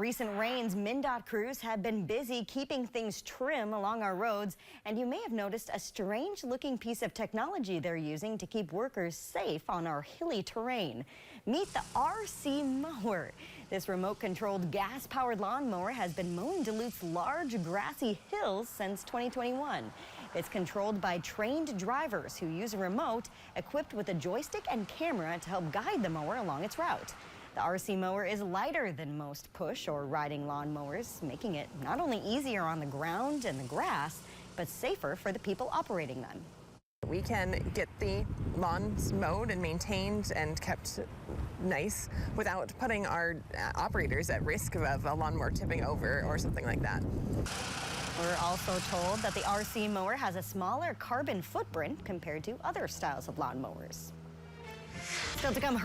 recent rains, MnDOT crews have been busy keeping things trim along our roads, and you may have noticed a strange-looking piece of technology they're using to keep workers safe on our hilly terrain. Meet the RC mower. This remote-controlled gas-powered lawnmower has been mowing Duluth's large grassy hills since 2021. It's controlled by trained drivers who use a remote equipped with a joystick and camera to help guide the mower along its route. The RC mower is lighter than most push or riding lawn mowers, making it not only easier on the ground and the grass, but safer for the people operating them. We can get the lawns mowed and maintained and kept nice without putting our operators at risk of a lawnmower tipping over or something like that. We're also told that the RC mower has a smaller carbon footprint compared to other styles of lawn mowers. Still to come,